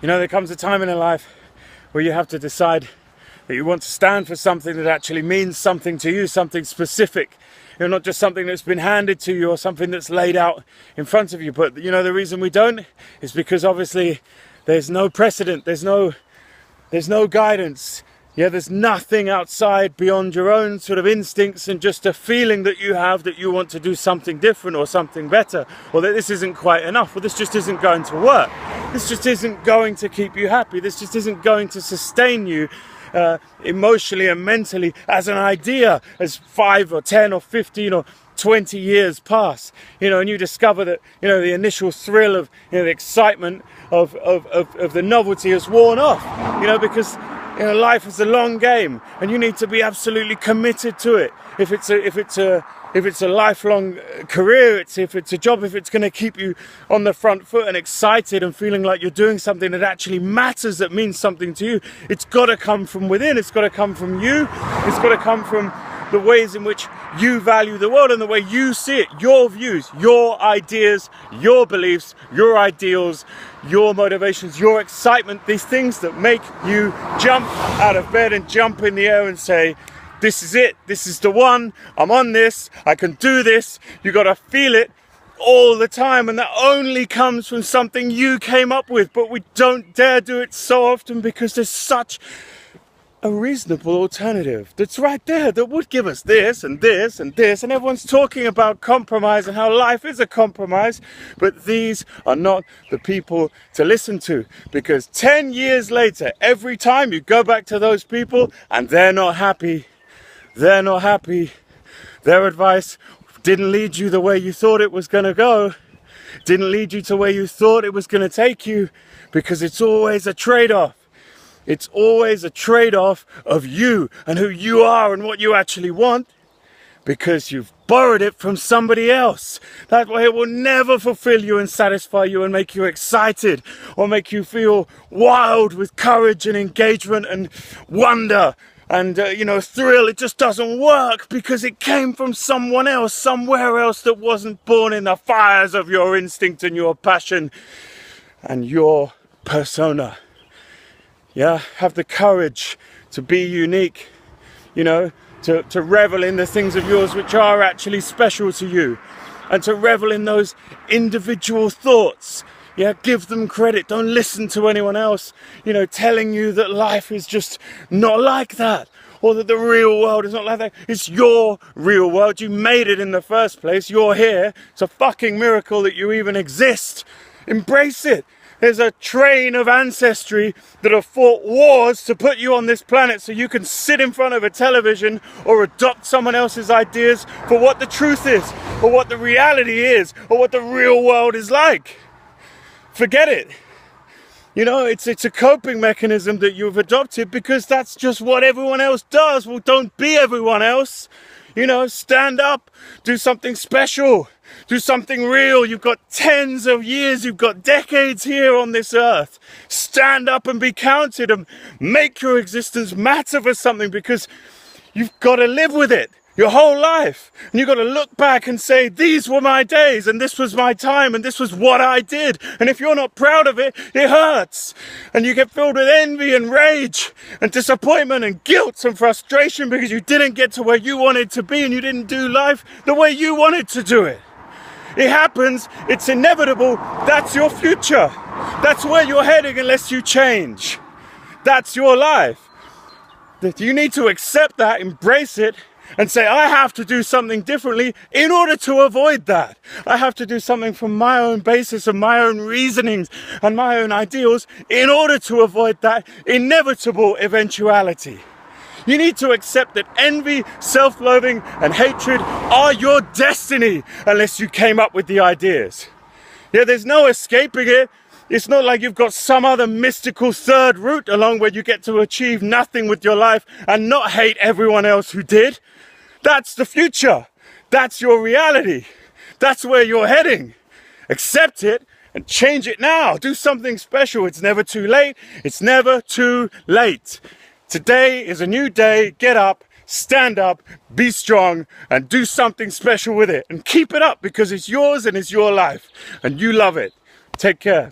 You know, there comes a time in a life where you have to decide that you want to stand for something that actually means something to you, something specific. You know, not just something that's been handed to you or something that's laid out in front of you. But you know, the reason we don't is because obviously there's no precedent, there's no guidance. Yeah, there's nothing outside beyond your own sort of instincts and just a feeling that you have that you want to do something different or something better, or that this isn't quite enough, or this just isn't going to work. This just isn't going to keep you happy. This just isn't going to sustain you emotionally and mentally as an idea as 5 or 10 or 15 or 20 years pass, you know, and you discover that, you know, the initial thrill of, you know, the excitement of the novelty has worn off, you know, because, you know, life is a long game and you need to be absolutely committed to it. If it's a lifelong career, if it's a job, if it's going to keep you on the front foot and excited and feeling like you're doing something that actually matters, that means something to you, it's got to come from within. It's got to come from you. It's got to come from the ways in which you value the world and the way you see it, your views, your ideas, your beliefs, your ideals, your motivations, your excitement, these things that make you jump out of bed and jump in the air and say, this is it, this is the one, I'm on this, I can do this. You got to feel it all the time, and that only comes from something you came up with, but we don't dare do it so often because there's such a reasonable alternative that's right there that would give us this and this and this, and everyone's talking about compromise and how life is a compromise, but these are not the people to listen to, because 10 years later, every time you go back to those people and they're not happy, their advice didn't lead you the way you thought it was going to go, didn't lead you to where you thought it was going to take you, because it's always a trade-off. It's always a trade-off of you and who you are and what you actually want, because you've borrowed it from somebody else. That way it will never fulfill you and satisfy you and make you excited or make you feel wild with courage and engagement and wonder and you know, thrill. It just doesn't work because it came from someone else, somewhere else, that wasn't born in the fires of your instinct and your passion and your persona. Yeah, have the courage to be unique, you know, to revel in the things of yours which are actually special to you, and to revel in those individual thoughts. Yeah, give them credit. Don't listen to anyone else, you know, telling you that life is just not like that, or that the real world is not like that. It's your real world. You made it in the first place. You're here. It's a fucking miracle that you even exist. Embrace it. There's a train of ancestry that have fought wars to put you on this planet so you can sit in front of a television or adopt someone else's ideas for what the truth is, or what the reality is, or what the real world is like. Forget it. You know, it's a coping mechanism that you've adopted because that's just what everyone else does. Well, don't be everyone else. You know, stand up, do something special, do something real. You've got tens of years, you've got decades here on this earth. Stand up and be counted and make your existence matter for something, because you've got to live with it your whole life. And you've got to look back and say, these were my days, and this was my time, and this was what I did. And if you're not proud of it, it hurts. And you get filled with envy and rage and disappointment and guilt and frustration because you didn't get to where you wanted to be and you didn't do life the way you wanted to do it. It happens. It's inevitable. That's your future. That's where you're heading unless you change. That's your life. You need to accept that, embrace it, and say, I have to do something differently in order to avoid that. I have to do something from my own basis and my own reasonings and my own ideals in order to avoid that inevitable eventuality. You need to accept that envy, self-loathing, and hatred are your destiny unless you came up with the ideas. Yeah, there's no escaping it. It's not like you've got some other mystical third route along where you get to achieve nothing with your life and not hate everyone else who did. That's the future. That's your reality. That's where you're heading. Accept it and change it now. Do something special. It's never too late. It's never too late. Today is a new day. Get up, stand up, be strong, and do something special with it. And keep it up, because it's yours and it's your life. And you love it. Take care.